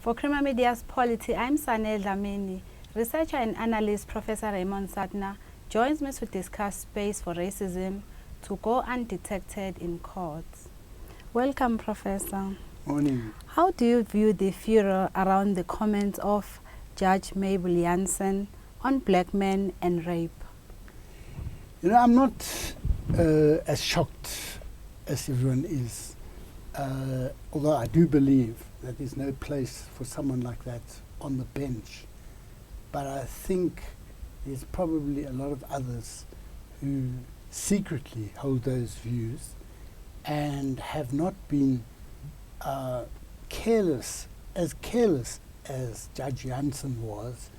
For Creamer Media's Polity, I'm Sane Dhlamini. Researcher and analyst Professor Raymond Suttner joins me to discuss space for racism to go undetected in courts. Welcome, Professor. Morning. How do you view the furor around the comments of Judge Mabel Jansen on black men and rape? You know, I'm not as shocked as everyone is, although I do believe that there's no place for someone like that on the bench. But I think there's probably a lot of others who secretly hold those views and have not been careless as Judge Jansen was,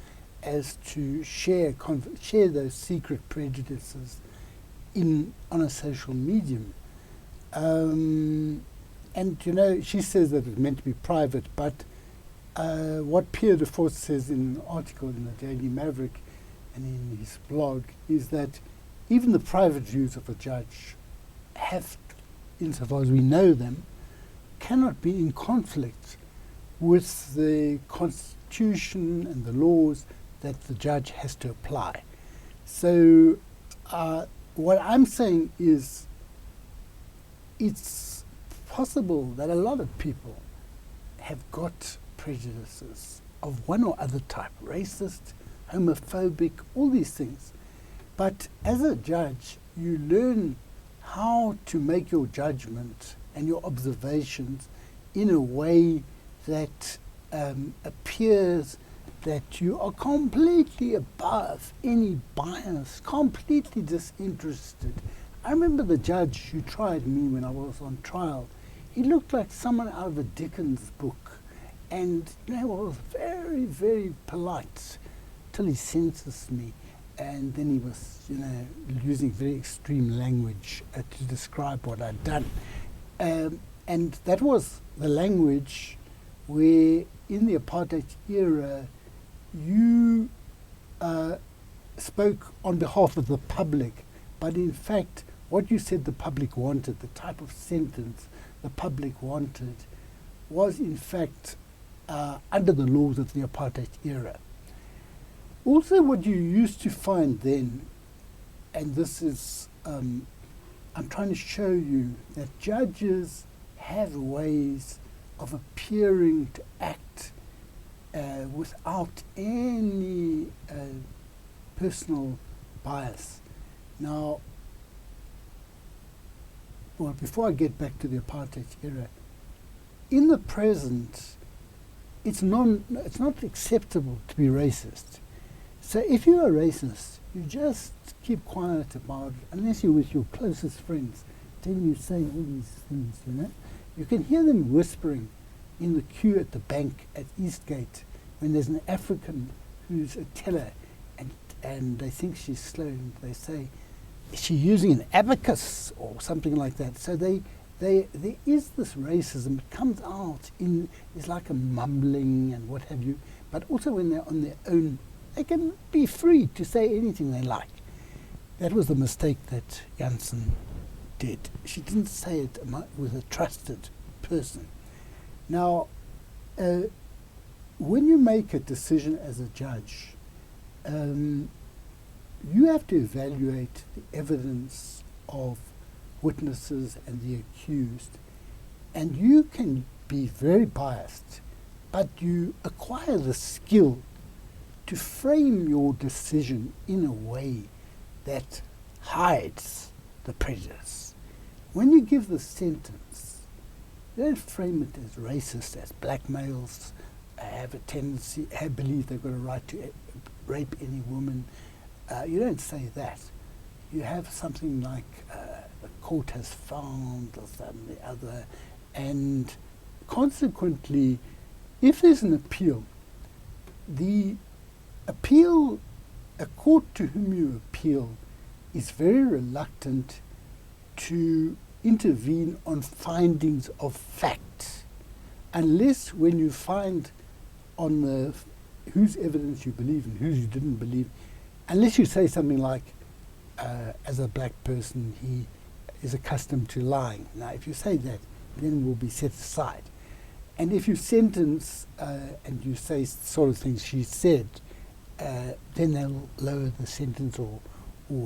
as to share those secret prejudices on a social medium. And you know, she says that it's meant to be private, but what Pierre de Force says in an article in the Daily Maverick and in his blog is that even the private views of a judge have, insofar as we know them, cannot be in conflict with the Constitution and the laws that the judge has to apply. So what I'm saying is it's possible that a lot of people have got prejudices of one or other type, racist, homophobic, all these things. But as a judge, you learn how to make your judgment and your observations in a way that appears that you are completely above any bias, completely disinterested. I remember the judge who tried me when I was on trial. He looked like someone out of a Dickens book, and was very, very polite till he censored me. And then he was, using very extreme language to describe what I'd done. And that was the language where, in the apartheid era, you spoke on behalf of the public, but in fact, what you said the public wanted, the type of sentence the public wanted, was in fact under the laws of the apartheid era. Also, what you used to find then, and this is, I'm trying to show you that judges have ways of appearing to act without any personal bias. Now, well, before I get back to the apartheid era, in the present, it's not acceptable to be racist. So if you're a racist, you just keep quiet about it, unless you're with your closest friends, then you say all these things, You can hear them whispering in the queue at the bank at Eastgate when there's an African who's a teller and they think she's slow and they say, is she using an abacus or something like that? So there is this racism. It comes out it's like a mumbling and what have you, but also when they're on their own, they can be free to say anything they like. That was the mistake that Jansen did. She didn't say it with a trusted person. Now, when you make a decision as a judge, you have to evaluate the evidence of witnesses and the accused, and you can be very biased, but you acquire the skill to frame your decision in a way that hides the prejudice. When you give the sentence, you don't frame it as racist, as black males have a tendency, believe they've got a right to rape any woman. You don't say that. You have something like the court has found or something the other, and consequently, if there's an appeal, a court to whom you appeal is very reluctant to intervene on findings of fact, unless when you find on whose evidence you believe and whose you didn't believe, unless you say something like, as a black person, he is accustomed to lying. Now, if you say that, then it will be set aside. And if you sentence and you say sort of things she said, then they'll lower the sentence or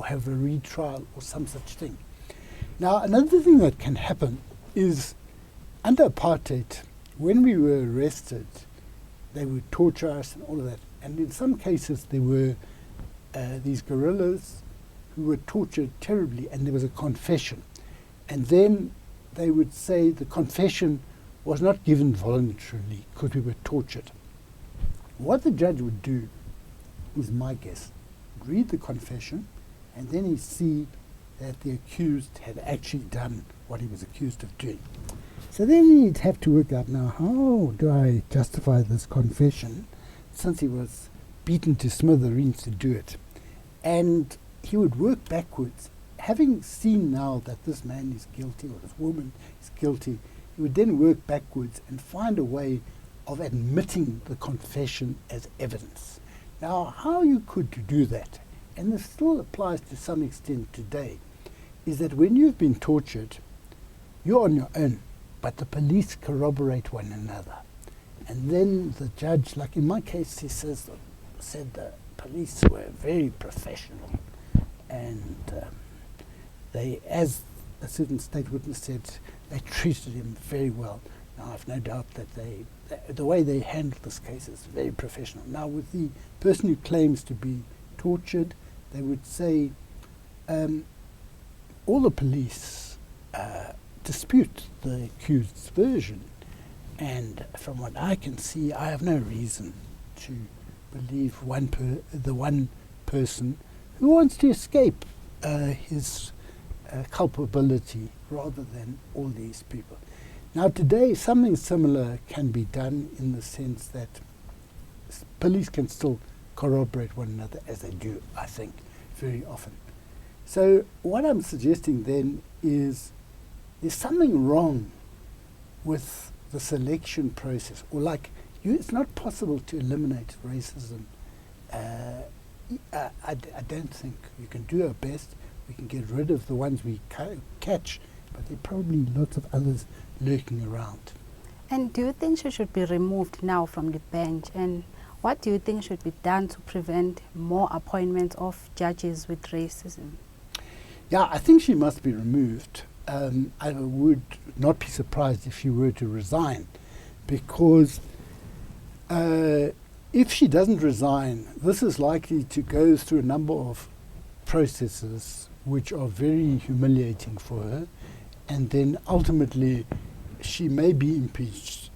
have a retrial or some such thing. Now, another thing that can happen is under apartheid, when we were arrested, they would torture us and all of that. And in some cases, there were these guerrillas who were tortured terribly, and there was a confession. And then they would say the confession was not given voluntarily because we were tortured. What the judge would do, is my guess, read the confession, and then he'd see that the accused had actually done what he was accused of doing. So then he'd have to work out, now how do I justify this confession, since he was beaten to smithereens to do it. And he would work backwards. Having seen now that this man is guilty, or this woman is guilty, he would then work backwards and find a way of admitting the confession as evidence. Now, how you could do that, and this still applies to some extent today, is that when you've been tortured, you're on your own, but the police corroborate one another. And then the judge, like in my case, he said the police were very professional, and they, as a certain state witness said, they treated him very well. Now, I've no doubt that the way they handled this case is very professional. Now, with the person who claims to be tortured, they would say all the police dispute the accused's version. And from what I can see, I have no reason to believe the one person who wants to escape his culpability rather than all these people. Now today, something similar can be done in the sense that police can still corroborate one another, as they do, I think, very often. So what I'm suggesting then is there's something wrong with the selection process, or it's not possible to eliminate racism. I don't think you can do our best. We can get rid of the ones we catch, but there are probably lots of others lurking around. And do you think she should be removed now from the bench? And what do you think should be done to prevent more appointments of judges with racism? Yeah, I think she must be removed. I would not be surprised if she were to resign, because if she doesn't resign, this is likely to go through a number of processes which are very humiliating for her, and then ultimately she may be impeached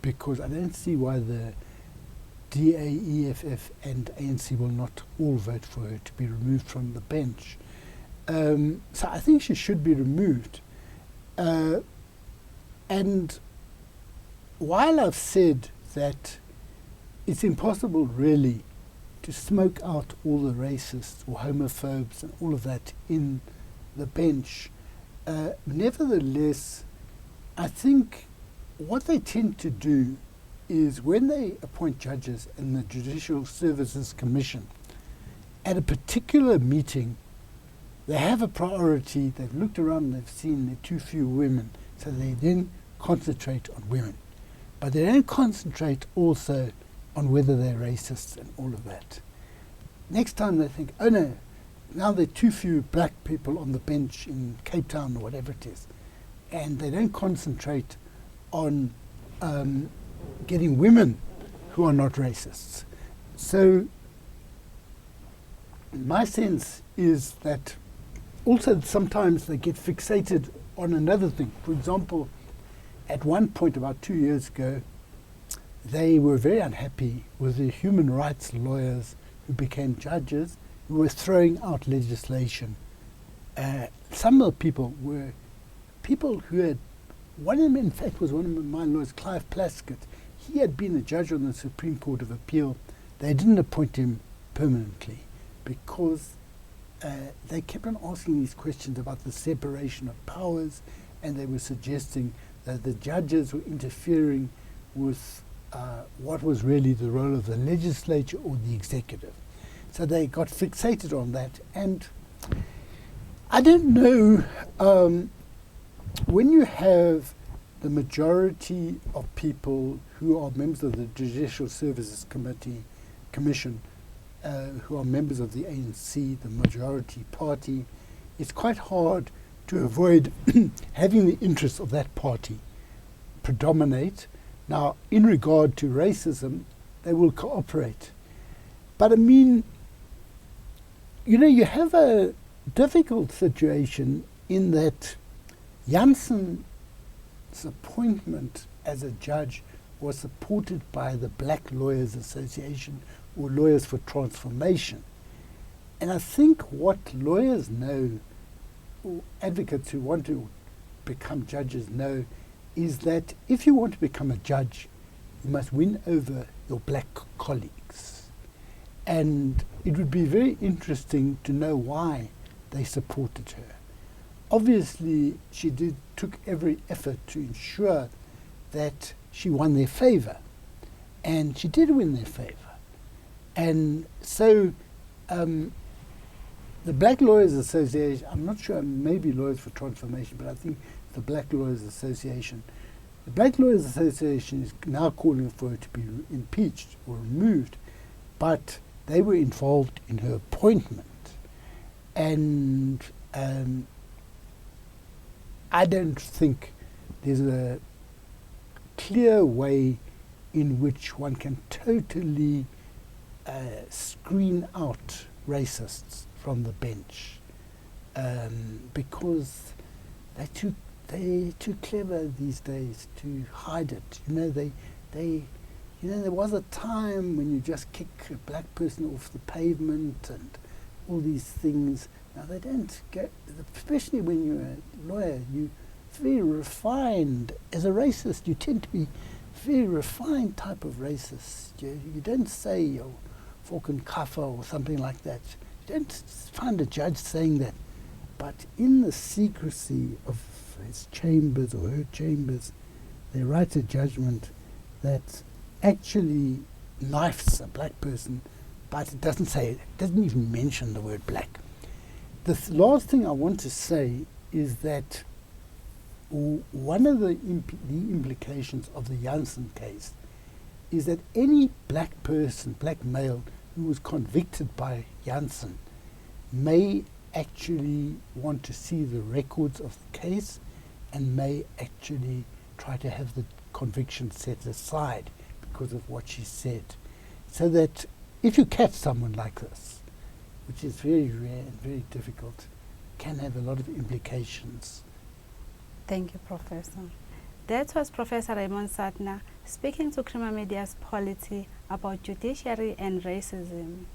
because I don't see why the DA, EFF and ANC will not all vote for her to be removed from the bench. So I think she should be removed. And while I've said that it's impossible really to smoke out all the racists or homophobes and all of that in the bench, nevertheless, I think what they tend to do is when they appoint judges in the Judicial Services Commission, at a particular meeting, they have a priority. They've looked around and they've seen there are too few women, so they then concentrate on women. But they don't concentrate also on whether they're racists and all of that. Next time they think, oh no, now there are too few black people on the bench in Cape Town or whatever it is. And they don't concentrate on getting women who are not racists. So my sense is that also sometimes they get fixated on another thing. For example, at one point about 2 years ago, they were very unhappy with the human rights lawyers who became judges who were throwing out legislation. Some of the people were people who had, one of them in fact was one of my lawyers, Clive Plaskett. He had been a judge on the Supreme Court of Appeal. They didn't appoint him permanently because they kept on asking these questions about the separation of powers, and they were suggesting that the judges were interfering with what was really the role of the legislature or the executive. So they got fixated on that. And I don't know, when you have the majority of people who are members of the Judicial Services Commission, who are members of the ANC, the majority party, it's quite hard to avoid having the interests of that party predominate. Now, in regard to racism, they will cooperate. But I mean, you know, you have a difficult situation in that Janssen's appointment as a judge was supported by the Black Lawyers Association, or Lawyers for Transformation. And I think what lawyers know, or advocates who want to become judges know, is that if you want to become a judge, you must win over your black colleagues. And it would be very interesting to know why they supported her. Obviously, she took every effort to ensure that she won their favour. And she did win their favour. And so the Black Lawyers Association, I'm not sure, maybe Lawyers for Transformation, but I think the Black Lawyers Association. The Black Lawyers Association is now calling for her to be impeached or removed, but they were involved in her appointment. And I don't think there's a clear way in which one can totally screen out racists from the bench, because they're too clever these days to hide it. You know, there was a time when you just kick a black person off the pavement and all these things. Now they don't get, especially when you're a lawyer, you're very refined. As a racist, you tend to be very refined type of racist. You don't say you're fork and kaffa or something like that. You don't find a judge saying that. But in the secrecy of his chambers or her chambers, they write a judgment that actually knifes a black person, but it doesn't even mention the word black. The last thing I want to say is that one of the implications of the Janssen case is that any black person, black male, who was convicted by Janssen may actually want to see the records of the case and may actually try to have the conviction set aside because of what she said. So that if you catch someone like this, which is very rare and very difficult, can have a lot of implications. Thank you, Professor. That was Professor Raymond Suttner speaking to Crima Media's Polity about judiciary and racism.